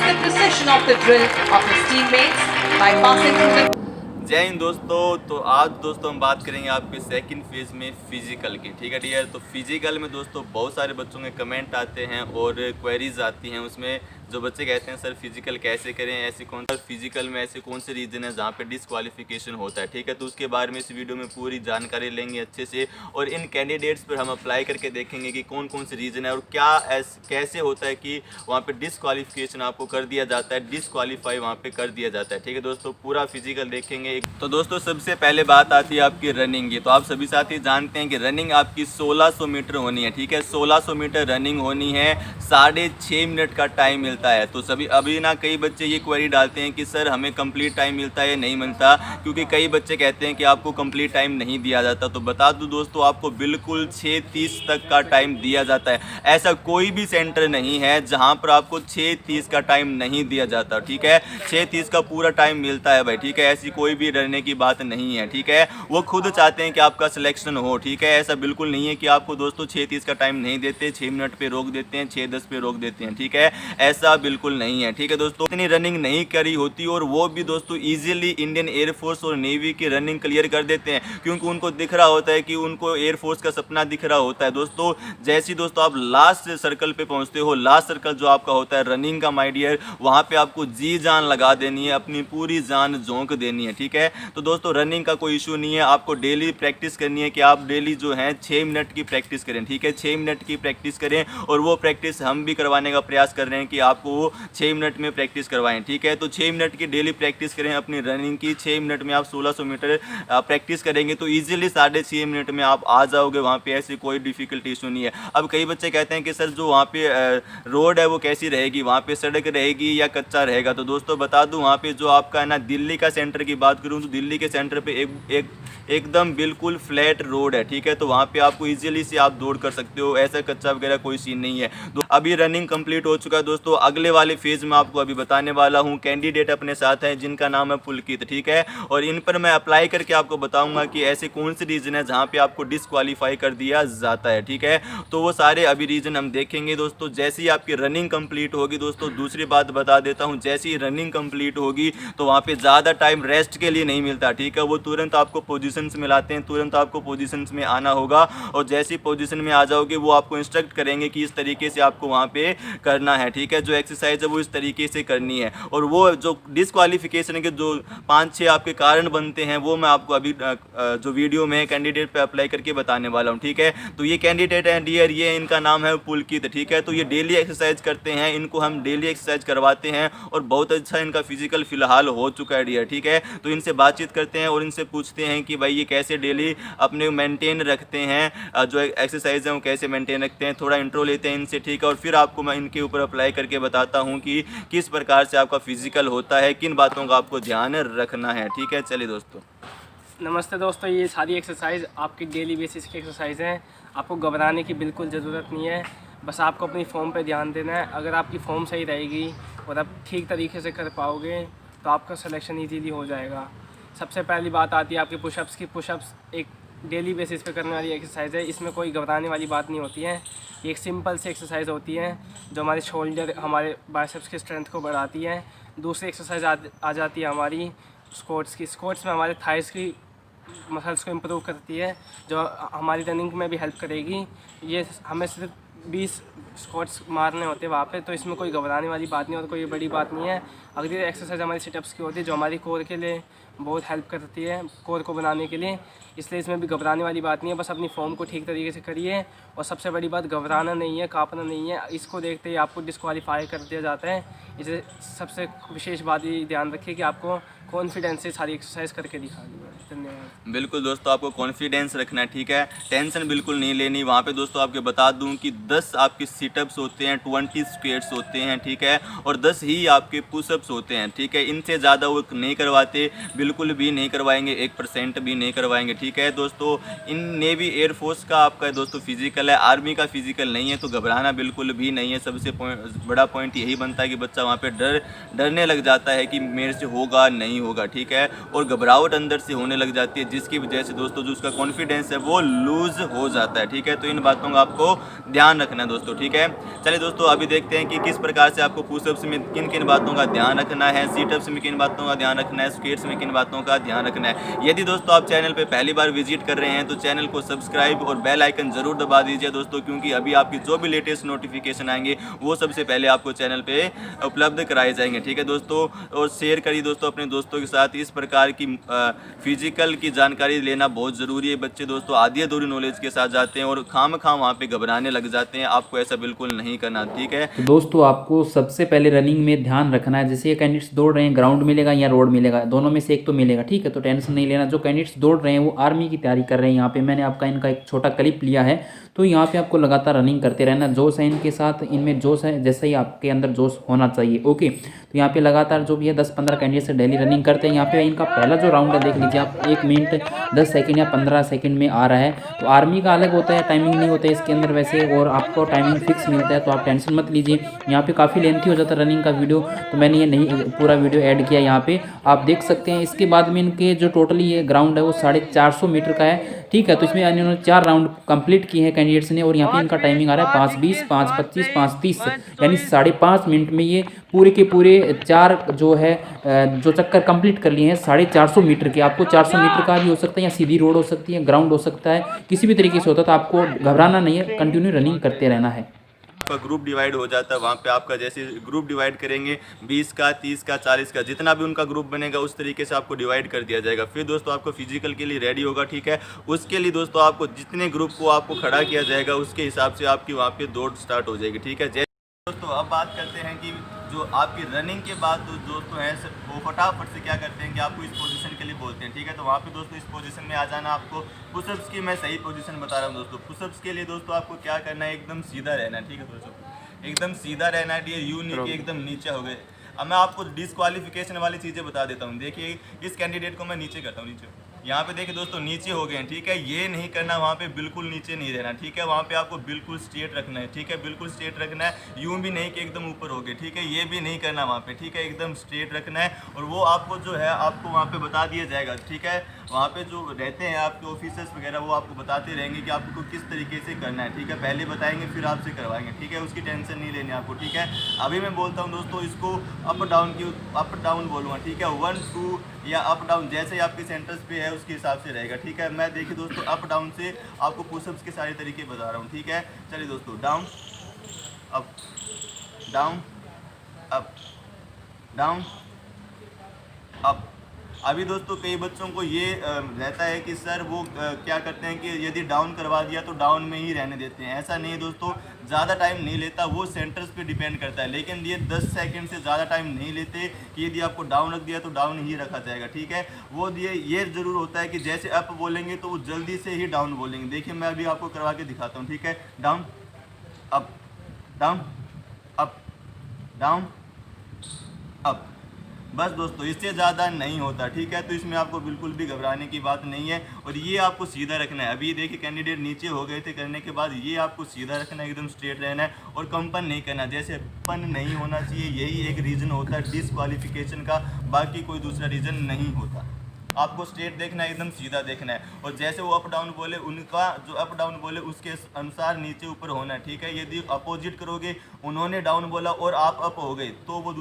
the precision of the drill of his teammates by passing through the जय हिंद दोस्तों। तो आज दोस्तों हम बात करेंगे आपके सेकंड फेज़ में फिजिकल की। ठीक है डियर। तो फिजिकल में दोस्तों बहुत सारे बच्चों के कमेंट आते हैं और क्वेरीज आती हैं। उसमें जो बच्चे कहते हैं सर फिजिकल कैसे करें, ऐसे कौन सा फिजिकल में ऐसे कौन से रीजन है जहाँ पे डिसक्वालिफिकेशन होता है। ठीक है। तो उसके बारे में इस वीडियो में पूरी जानकारी लेंगे अच्छे से और इन कैंडिडेट्स पर हम अप्लाई करके देखेंगे कि कौन कौन से रीजन है और क्या कैसे होता है कि वहाँ पे डिसक्वालिफिकेशन आपको कर दिया जाता है, डिसक्वालीफाई वहाँ पे कर दिया जाता है। ठीक है दोस्तों, पूरा फिजिकल देखेंगे। तो दोस्तों सबसे पहले बात आती है आपकी रनिंग की। तो आप सभी साथी जानते हैं कि रनिंग आपकी 1600 मीटर होनी है। ठीक है, 1600 मीटर रनिंग होनी है, 6.5 मिनट का टाइम मिलता है। तो सभी अभी ना कई बच्चे ये क्वेरी डालते हैं कि सर हमें कंप्लीट टाइम मिलता है या नहीं मिलता, क्योंकि कई बच्चे कहते हैं कि आपको कंप्लीट टाइम नहीं दिया जाता। तो बता दूं दोस्तों आपको बिल्कुल 6:30 तक का टाइम दिया जाता है। ऐसा कोई भी सेंटर नहीं है जहाँ पर आपको 6:30 का टाइम नहीं दिया जाता। ठीक है, 6:30 का पूरा टाइम मिलता है भाई। ठीक है, ऐसी कोई भी डरने की बात नहीं है। ठीक है, वो खुद चाहते हैं कि आपका सिलेक्शन हो। ठीक है, ऐसा बिल्कुल नहीं है कि आपको दोस्तों 6:30 का टाइम नहीं देते, 6 मिनट पे रोक देते हैं, 6:10 पे रोक देते हैं। ठीक है, ऐसा बिल्कुल नहीं है। ठीक है दोस्तों, इतनी रनिंग नहीं करी होती और वो भी दोस्तों इजीली इंडियन एयरफोर्स और नेवी की रनिंग क्लियर कर देते हैं, क्योंकि उनको दिख रहा होता है कि उनको एयरफोर्स का सपना दिख रहा होता है। दोस्तों जैसे दोस्तों आप लास्ट सर्कल पे पहुंचते हो, लास्ट सर्कल जो आपका होता है रनिंग का माय डियर, वहां पे आपको जी जान लगा देनी है, अपनी पूरी जान झोंक देनी है। ठीक है, तो दोस्तों रनिंग का कोई इशू नहीं है। आपको डेली प्रैक्टिस करनी है कि आप डेली जो है 6 मिनट की प्रैक्टिस करें। ठीक है, 6 मिनट की प्रैक्टिस करें और वो प्रैक्टिस हम भी करवाने का प्रयास कर रहे हैं कि आपको 6 मिनट में प्रैक्टिस करवाएं। ठीक है, तो 6 मिनट की डेली प्रैक्टिस करें अपनी रनिंग की। 6 मिनट में आप 1600 मीटर प्रैक्टिस करेंगे तो ईजिली 6.5 मिनट में आप आ जाओगे वहाँ पे। ऐसी कोई डिफिकल्टी इशू नहीं है। अब कई बच्चे कहते हैं कि सर जो वहाँ पे रोड है वो कैसी रहेगी, वहाँ पे सड़क रहेगी या कच्चा रहेगा। तो दोस्तों बता दूं वहाँ पे जो आपका है ना, दिल्ली का सेंटर की बात करूँ तो दिल्ली के सेंटर पे एकदम बिल्कुल फ्लैट रोड है। ठीक है, तो वहाँ पे आपको इजीली से आप दौड़ कर सकते हो, ऐसा कच्चा वगैरह कोई सीन नहीं है। तो अभी रनिंग कंप्लीट हो चुका है दोस्तों। अगले वाले फेज में आपको अभी बताने वाला हूँ। कैंडिडेट अपने साथ हैं जिनका नाम है पुलकित। ठीक है, और इन पर मैं अप्लाई करके आपको बताऊंगा कि ऐसे कौन से रीजन है जहाँ पे आपको डिसक्वालीफाई कर दिया जाता है। ठीक है, तो वो सारे अभी रीजन हम देखेंगे दोस्तों। जैसे ही आपकी रनिंग कंप्लीट होगी दोस्तों, दूसरी बात बता देता हूँ, जैसी रनिंग कंप्लीट होगी तो वहाँ पे ज़्यादा टाइम रेस्ट के लिए नहीं मिलता। ठीक है, वो तुरंत आपको पोजीशंस में लाते हैं, तुरंत आपको पोजीशंस में आना होगा और जैसी पोजीशन में आ जाओगे वो आपको इंस्ट्रक्ट करेंगे कि इस तरीके से आपको वहाँ पे करना है। ठीक है, जो एक्सरसाइज है वो इस तरीके से करनी है। और वो जो डिसक्वालिफिकेशन के जो 5-6 आपके कारण बनते हैं वो मैं आपको अभी जो वीडियो में कैंडिडेट पे अप्लाई करके बताने वाला हूँ। ठीक है, तो ये कैंडिडेट हैं डियर, ये इनका नाम है पुलकित। ठीक है, तो ये डेली एक्सरसाइज करते हैं, इनको हम डेली एक्सरसाइज करवाते हैं और बहुत अच्छा इनका फिजिकल फिलहाल हो चुका है डियर। ठीक है, तो इनसे बातचीत करते हैं और इनसे पूछते हैं कि भाई ये कैसे डेली अपने मेंटेन रखते हैं, जो एक्सरसाइज है वो कैसे मेंटेन रखते हैं। थोड़ा इंट्रो लेते हैं इनसे। ठीक है, और फिर आपको मैं इनके ऊपर अप्लाई करके बताता हूँ कि किस प्रकार से आपका फिजिकल होता है, किन बातों का आपको ध्यान रखना है। ठीक है, चलिए दोस्तों। नमस्ते दोस्तों, ये सारी एक्सरसाइज आपकी डेली बेसिस की एक्सरसाइज हैं। आपको घबराने की बिल्कुल ज़रूरत नहीं है, बस आपको अपनी फॉर्म पे ध्यान देना है। अगर आपकी फॉर्म सही रहेगी और आप ठीक तरीके से कर पाओगे तो आपका सिलेक्शन ईजीली हो जाएगा। सबसे पहली बात आती है आपके पुशअप्स की। पुशअप्स एक डेली बेसिस पे करने वाली एक्सरसाइज है, इसमें कोई घबराने वाली बात नहीं होती है। एक सिंपल सी एक्सरसाइज होती है जो हमारे शोल्डर, हमारे बाइसेप्स की स्ट्रेंथ को बढ़ाती है। दूसरी एक्सरसाइज आ जाती है हमारी स्क्वाट्स की। स्क्वाट्स में हमारे थाइस की मसल्स को इम्प्रूव करती है, जो हमारी रनिंग में भी हेल्प करेगी। ये हमें सिर्फ 20 स्क्वाट्स मारने होते हैं वहाँ पे, तो इसमें कोई घबराने वाली बात नहीं और कोई बड़ी बात नहीं है। अगली एक्सरसाइज हमारी सिटअप्स की होती है जो हमारी कोर के लिए बहुत हेल्प करती है, कोर को बनाने के लिए। इसलिए इसमें भी घबराने वाली बात नहीं है, बस अपनी फॉर्म को ठीक तरीके से करिए। और सबसे बड़ी बात, घबराना नहीं है, काँपना नहीं है। इसको देखते ही आपको डिस्क्वालीफाई कर दिया जाता है। इसे सबसे विशेष बात ये ध्यान रखिए कि आपको कॉन्फिडेंस से सारी एक्सरसाइज करके दिखानी है। धन्यवाद। बिल्कुल दोस्तों, आपको कॉन्फिडेंस रखना है। ठीक है, टेंशन बिल्कुल नहीं लेनी। वहाँ पे दोस्तों आपके बता दूं कि 10 आपके सिटअप्स होते हैं, 20 स्क्वेट्स होते हैं। ठीक है, और 10 ही आपके पुशअप्स होते हैं। ठीक है, इनसे ज़्यादा वो नहीं करवाते, बिल्कुल भी नहीं करवाएंगे, 1% भी नहीं करवाएंगे। ठीक है दोस्तों, इन नेवी एयरफोर्स का आपका दोस्तों फिजिकल है, आर्मी का फिजिकल नहीं है, तो घबराना बिल्कुल भी नहीं है। सबसे बड़ा पॉइंट यही बनता है कि बच्चा वहाँ पे डरने लग जाता है कि मेरे से होगा नहीं होगा। ठीक है, और घबराहट अंदर से होने लग जाती है, जिसकी वजह से दोस्तों जो उसका कॉन्फिडेंस है वो लूज़ हो जाता है। ठीक है, तो इन बातों का आपको ध्यान रखना है दोस्तों। ठीक है, चलिए दोस्तों अभी देखते हैं कि किस प्रकार से आपको पुशअप्स में किन किन बातों का ध्यान रखना है, सीटअप्स में किन बातों का ध्यान रखना है, स्क्वेट्स में किन बातों का ध्यान रखना है। यदि दोस्तों आप चैनल पे पहली बार विजिट कर रहे हैं तो चैनल को सब्सक्राइब और बेल आइकन जरूर दबा दीजिए दोस्तों, क्योंकि अभी आपकी जो भी लेटेस्ट नोटिफिकेशन आएंगे वो सबसे पहले आपको चैनल पे उपलब्ध कराए जाएंगे। ठीक है दोस्तों, और शेयर करिए दोस्तों अपने दोस्तों के साथ। इस प्रकार की फिजिकल की जानकारी लेना बहुत ज़रूरी है। बच्चे दोस्तों आधी अधूरी नॉलेज के साथ जाते हैं और खामखा वहाँ पे घबराने लग जाते हैं। आपको ऐसा बिल्कुल नहीं करना। ठीक है, तो दोस्तों आपको सबसे पहले रनिंग में ध्यान रखना है, जैसे ये कैंडिडेट्स दौड़ रहे हैं, ग्राउंड मिलेगा या रोड मिलेगा, दोनों में से एक तो मिलेगा। ठीक है, तो टेंशन नहीं लेना। जो कैंडिडेट्स दौड़ रहे हैं वो आर्मी की तैयारी कर रहे हैं, यहाँ पे मैंने आपका इनका एक छोटा क्लिप लिया है। तो यहाँ पे आपको लगातार रनिंग करते रहना, जोश है इनके साथ, इनमें जोश है जैसे ही आपके अंदर जोश होना चाहिए। ओके, तो यहाँ पे लगातार जो भी है 10-15 कैंडिडेट से डेली रनिंग करते हैं। यहाँ पे इनका पहला जो राउंड है देख लीजिए आप, 1 मिनट 10 सेकंड या 15 सेकंड में आ रहा है। तो आर्मी का अलग होता है, टाइमिंग नहीं होता है इसके अंदर वैसे, और आपको टाइमिंग फिक्स मिलता है, तो आप टेंशन मत लीजिए। यहाँ पे काफ़ी लेंथी हो जाता है रनिंग का वीडियो, तो मैंने ये नहीं पूरा वीडियो ऐड किया यहाँ पे, आप देख सकते हैं। इसके बाद में इनके जो टोटली ये ग्राउंड है वो 450 मीटर का है। ठीक है, तो इसमें इन्होंने 4 राउंड कंप्लीट किए हैं कैंडिडेट्स ने, और यहाँ पे इनका टाइमिंग आ रहा है 5:20, 5:25, 5:30, यानी 5.5 मिनट में ये पूरे के पूरे 4 जो है जो चक्कर कंप्लीट कर लिए हैं 450 मीटर के। आपको 400 मीटर का भी हो सकता है, या सीधी रोड हो सकती है, ग्राउंड हो सकता है, किसी भी तरीके से होता है। तो आपको घबराना नहीं है, कंटिन्यू रनिंग करते रहना है। आपका ग्रुप डिवाइड हो जाता है। वहाँ पे आपका जैसे ग्रुप डिवाइड करेंगे 20 का, 30 का, 40 का, जितना भी उनका ग्रुप बनेगा उस तरीके से आपको डिवाइड कर दिया जाएगा। फिर दोस्तों आपको फिजिकल के लिए रेडी होगा। ठीक है, उसके लिए दोस्तों आपको जितने ग्रुप को आपको खड़ा किया जाएगा उसके हिसाब से आपकी वहाँ पे दौड़ स्टार्ट हो जाएगी। ठीक है, दोस्तों अब बात करते हैं कि जो आपकी रनिंग के बाद दोस्तों हैं वो फटाफट से क्या करते हैं कि आपको इस पोजीशन के लिए बोलते हैं। ठीक है, तो वहाँ पे दोस्तों इस पोजीशन में आ जाना। आपको पुशअप्स की मैं सही पोजीशन बता रहा हूँ दोस्तों। पुशअप्स के लिए दोस्तों आपको क्या करना है, एकदम सीधा रहना है। ठीक है दोस्तों, एकदम सीधा रहना है। ये यू नहीं कि एकदम नीचे हो गए। अब मैं आपको डिस्क्वालिफिकेशन वाली चीज़ें बता देता हूँ। देखिए इस कैंडिडेट को मैं नीचे करता हूँ, नीचे यहाँ पे देखिए दोस्तों नीचे हो गए हैं। ठीक है, ये नहीं करना, वहाँ पे बिल्कुल नीचे नहीं रहना। ठीक है, वहाँ पे आपको बिल्कुल स्ट्रेट रखना है। ठीक है, बिल्कुल स्ट्रेट रखना है, यूं भी नहीं कि एकदम ऊपर हो गए। ठीक है, ये भी नहीं करना वहाँ पे। ठीक है, एकदम स्ट्रेट रखना है, और वो आपको जो है आपको वहाँ पे बता दिया जाएगा। ठीक है, वहाँ पे जो रहते हैं आपके ऑफिसर्स वगैरह वो आपको बताते रहेंगे कि आपको किस तरीके से करना है। ठीक है, पहले बताएंगे फिर आपसे करवाएंगे। ठीक है, उसकी टेंशन नहीं लेनी आपको। ठीक है, अभी मैं बोलता हूँ दोस्तों, इसको अप डाउन बोलूँगा। ठीक है, 1 2 या अप डाउन जैसे ही आपके सेंटर्स पे है उसके हिसाब से रहेगा। ठीक है, मैं देखिए दोस्तों अप डाउन से आपको पुशअप्स के सारे तरीके बता रहा हूँ। ठीक है, चलिए दोस्तों, down up down up down up. अभी दोस्तों कई बच्चों को ये रहता है कि सर वो क्या करते हैं कि यदि डाउन करवा दिया तो डाउन में ही रहने देते हैं। ऐसा नहीं है दोस्तों, ज़्यादा टाइम नहीं लेता, वो सेंटर्स पे डिपेंड करता है। लेकिन ये 10 सेकंड से ज़्यादा टाइम नहीं लेते कि यदि आपको डाउन रख दिया तो डाउन ही रखा जाएगा। ठीक है, वो ये ज़रूर होता है कि जैसे अप बोलेंगे तो वो जल्दी से ही डाउन बोलेंगे। देखिए मैं अभी आपको करवा के दिखाता हूँ। ठीक है, down up down up down up, बस दोस्तों इससे ज़्यादा नहीं होता। ठीक है, तो इसमें आपको बिल्कुल भी घबराने की बात नहीं है, और ये आपको सीधा रखना है। अभी देखिए कैंडिडेट नीचे हो गए थे करने के बाद, ये आपको सीधा रखना है, एकदम स्ट्रेट रहना है, और कंपन नहीं करना। जैसे पन नहीं होना चाहिए, यही एक रीज़न होता है डिस्क्वालिफिकेशन का, बाकी कोई दूसरा रीज़न नहीं होता। आपको स्ट्रेट देखना है, एकदम सीधा देखना है, और जैसे वो अप डाउन बोले उनका जो अप डाउन बोले उसके अनुसार नीचे ऊपर होना है। ठीक है, यदि अपोजिट करोगे, उन्होंने डाउन बोला और आप अप हो गए तो वो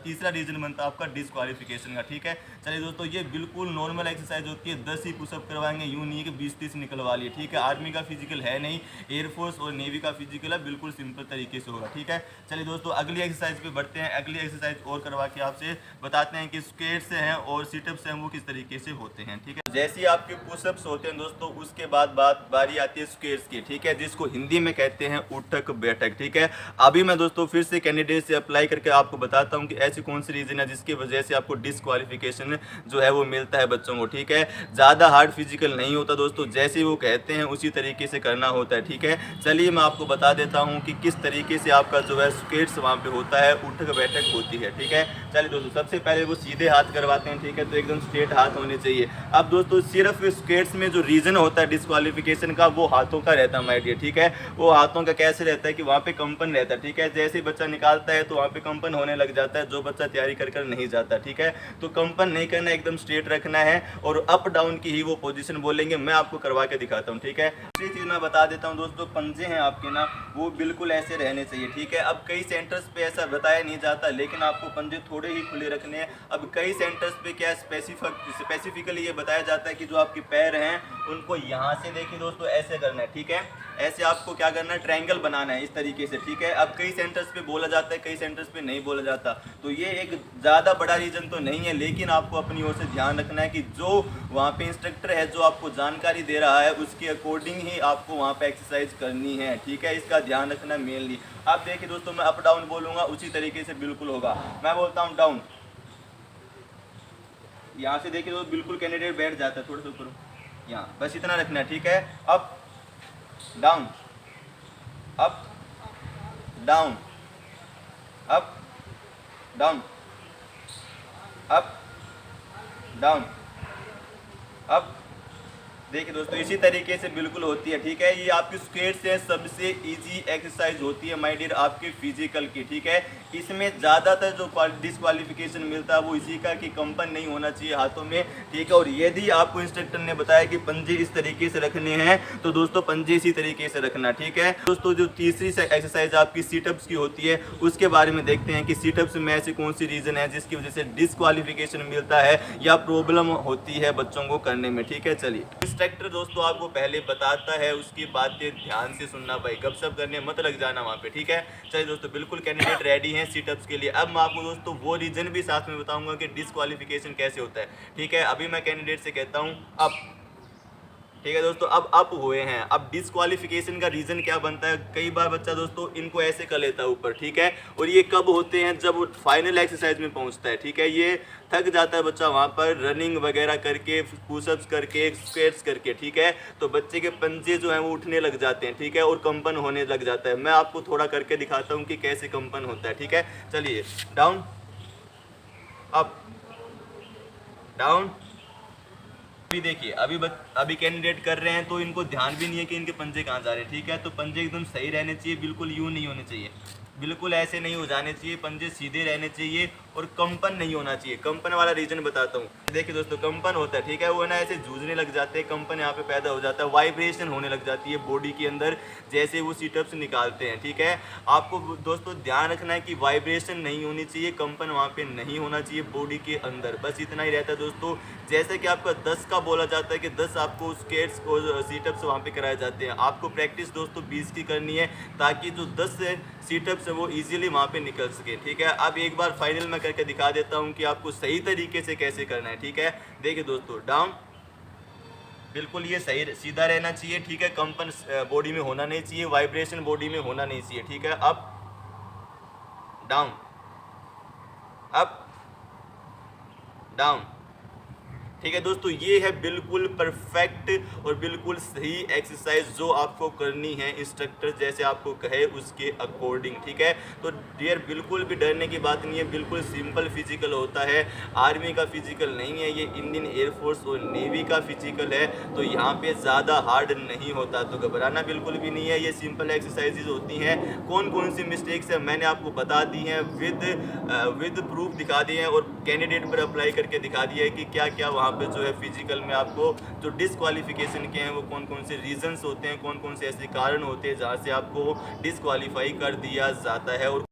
तीसरा रीजन बनता है आपका डिस्क्वालिफिकेशन का। ठीक है, चलिए दोस्तों ये बिल्कुल नॉर्मल एक्सरसाइज होती है, 10 ही पुशअप करवाएंगे, यूँ नहीं कि 20-30 निकलवा लिए। ठीक है, आर्मी का फिजिकल है नहीं, एयरफोर्स और नेवी का फिजिकल है, बिल्कुल सिंपल तरीके से होगा। ठीक है, चलिए दोस्तों अगली एक्सरसाइज पे बढ़ते हैं। अगली एक्सरसाइज और करवा के आपसे बताते हैं कि स्क्वाट्स हैं और सिटअप्स हैं वो किस तरीके से होते हैं। ठीक है, जैसे आपके पुशअप्स होते हैं दोस्तों, उसके बाद बारी आती है स्क्वाट्स की। ठीक है, जिसको हिंदी में कहते हैं उठक बैठक। ठीक है, अभी मैं दोस्तों फिर से कैंडिडेट से अप्लाई करके आपको बताता हूं कि ऐसी कौन सी रीजन है जिसकी वजह से आपको डिस्क्वालिफिकेशन जो है वो मिलता है बच्चों को। ठीक है, ज़्यादा हार्ड फिजिकल नहीं होता दोस्तों, जैसे वो कहते हैं उसी तरीके से करना होता है। ठीक है, चलिए मैं आपको बता देता हूँ कि किस तरीके से आपका जो है स्क्वाट्स वहाँ पे होता है, उठक बैठक होती है। ठीक है, चलिए दोस्तों सबसे पहले वो सीधे हाथ करवाते हैं। ठीक है, तो एकदम स्ट्रेट हाथ होने होने चाहिए। अब दोस्तों सिर्फ स्केट्स में जो रीज़न होता है डिस्क्वालिफिकेशन का वो हाथों का रहता है माय डियर, ठीक है। वो हाथों का कैसे रहता है कि वहाँ पे कंपन रहता है, ठीक है। जैसे ही बच्चा निकालता है तो वहाँ पे कंपन होने लग जाता है, जो बच्चा तैयारी कर नहीं जाता, ठीक है। तो कंपन नहीं करना, एकदम स्ट्रेट रखना है और अप डाउन की ही वो पोजीशन बोलेंगे। मैं आपको करवा के दिखाता हूँ, ठीक है। दूसरी चीज़ मैं बता देता हूँ दोस्तों, पंजे हैं आपके ना वो बिल्कुल ऐसे रहने चाहिए, ठीक है। अब कई सेंटर्स पे ऐसा बताया नहीं जाता, लेकिन आपको पंजे थोड़े ही खुले रखने हैं। अब कई सेंटर्स पे क्या स्पेसिफिकली ये बताया जाता है कि जो आपके पैर हैं उनको यहाँ से देखिए दोस्तों ऐसे करना है, ठीक है। ऐसे आपको क्या करना है, ट्रायंगल बनाना है इस तरीके से, ठीक है। अब कई सेंटर्स पे बोला जाता है, कई सेंटर्स पे नहीं बोला जाता, तो ये एक ज़्यादा बड़ा रीज़न तो नहीं है, लेकिन आपको अपनी ओर से ध्यान रखना है कि जो वहाँ पे इंस्ट्रक्टर है जो आपको जानकारी दे रहा है उसके अकॉर्डिंग ही आपको वहाँ पे एक्सरसाइज करनी है, ठीक है। इसका ध्यान रखना मेनली। आप देखिए दोस्तों, मैं अप डाउन बोलूँगा उसी तरीके से बिल्कुल होगा। मैं बोलता हूँ डाउन, यहाँ से देखिए तो बिल्कुल कैंडिडेट बैठ जाता है, थोड़ा सा ऊपर यहाँ, बस इतना रखना है, ठीक है। Up down, up down, up down, up down, up. देखिए दोस्तों इसी तरीके से बिल्कुल होती है, ठीक है। ये आपकी स्केट से सबसे इजी एक्सरसाइज होती है माय डियर आपके फिजिकल की, ठीक है। इसमें ज़्यादातर जो डिस्क्वालिफिकेशन मिलता है वो इसी का कि कंपन नहीं होना चाहिए हाथों में, ठीक है। और यदि आपको इंस्ट्रक्टर ने बताया कि पंजे इस तरीके से रखने हैं तो दोस्तों पंजे इसी तरीके से रखना, ठीक है। दोस्तों जो तीसरी एक्सरसाइज आपकी सीटअप्स की होती है उसके बारे में देखते हैं कि सीटअप्स में ऐसी कौन सी रीज़न है जिसकी वजह से डिस्क्वालिफिकेशन मिलता है या प्रॉब्लम होती है बच्चों को करने में, ठीक है। चलिए, इंस्ट्रक्टर दोस्तों आपको पहले बताता है, उसकी बातें ध्यान से सुनना भाई, गपशप करने मत लग जाना वहाँ पे, ठीक है। चलिए दोस्तों, बिल्कुल कैंडिडेट रेडी हैं सीटअप्स के लिए। अब मैं आपको दोस्तों वो रीजन भी साथ में बताऊंगा कि डिस्क्वालिफिकेशन कैसे होता है, ठीक है। अभी मैं कैंडिडेट से कहता हूँ अप, ठीक है दोस्तों। अब अप हुए हैं, अब डिस्क्वालिफिकेशन का रीज़न क्या बनता है, कई बार बच्चा दोस्तों इनको ऐसे कर लेता है ऊपर, ठीक है। और ये कब होते हैं, जब फाइनल एक्सरसाइज में पहुंचता है, ठीक है। ये थक जाता है बच्चा वहाँ पर रनिंग वगैरह करके, पुशअप्स करके, स्क्वाट्स करके, ठीक है। तो बच्चे के पंजे जो हैं वो उठने लग जाते हैं, ठीक है, और कंपन होने लग जाता है। मैं आपको थोड़ा करके दिखाता हूँ कि कैसे कंपन होता है, ठीक है। चलिए, डाउन, अप, डाउन। अभी देखिए, अभी कैंडिडेट कर रहे हैं तो इनको ध्यान भी नहीं है कि इनके पंजे कहाँ जा रहे हैं, ठीक है। तो पंजे एकदम सही रहने चाहिए, बिल्कुल यूँ नहीं होने चाहिए, बिल्कुल ऐसे नहीं हो जाने चाहिए, पंजे सीधे रहने चाहिए और कंपन नहीं होना चाहिए। कंपन वाला रीजन बताता हूँ। देखिए दोस्तों, कंपन होता है, ठीक है, वो ना ऐसे जूझने लग जाते हैं, कंपन यहाँ पे पैदा हो जाता है, वाइब्रेशन होने लग जाती है बॉडी के अंदर जैसे वो सीटअप्स निकालते हैं, ठीक है। आपको दोस्तों ध्यान रखना है कि वाइब्रेशन नहीं होनी चाहिए, कंपन वहाँ पे नहीं होना चाहिए बॉडी के अंदर, बस इतना ही रहता है दोस्तों। जैसे कि आपका 10 का बोला जाता है कि 10 आपको स्क्वाट्स और सीटअप्स वहाँ पे कराए जाते हैं, आपको प्रैक्टिस दोस्तों 20 की करनी है ताकि जो 10 सीटअप्स है वो इजीली वहाँ पे निकल सके, ठीक है। अब एक बार फाइनल में करके दिखा देता हूँ कि आपको सही तरीके से कैसे करना है, ठीक है। देखिए दोस्तों, डाउन, बिल्कुल ये सही सीधा रहना चाहिए, ठीक है। कंपन बॉडी में होना नहीं चाहिए, वाइब्रेशन बॉडी में होना नहीं चाहिए, ठीक है। अप, डाउन, अप, डाउन, ठीक है दोस्तों। ये है बिल्कुल परफेक्ट और बिल्कुल सही एक्सरसाइज जो आपको करनी है इंस्ट्रक्टर जैसे आपको कहे उसके अकॉर्डिंग, ठीक है। तो डियर बिल्कुल भी डरने की बात नहीं है, बिल्कुल सिंपल फिजिकल होता है, आर्मी का फिजिकल नहीं है, ये इंडियन एयरफोर्स और नेवी का फिजिकल है। तो यहाँ पे ज़्यादा हार्ड नहीं होता, तो घबराना बिल्कुल भी नहीं है, ये सिंपल एक्सरसाइजेज होती हैं। कौन कौन सी मिस्टेक्स है मैंने आपको बता दी हैं, विद प्रूफ दिखा दिए हैं और कैंडिडेट पर अप्लाई करके दिखा दिया है कि क्या क्या वहाँ पे जो है फिजिकल में आपको जो डिस्क्वालिफिकेशन के हैं वो कौन कौन से रीजंस होते हैं, कौन कौन से ऐसे कारण होते हैं जहाँ से आपको डिस्क्वालीफाई कर दिया जाता है। और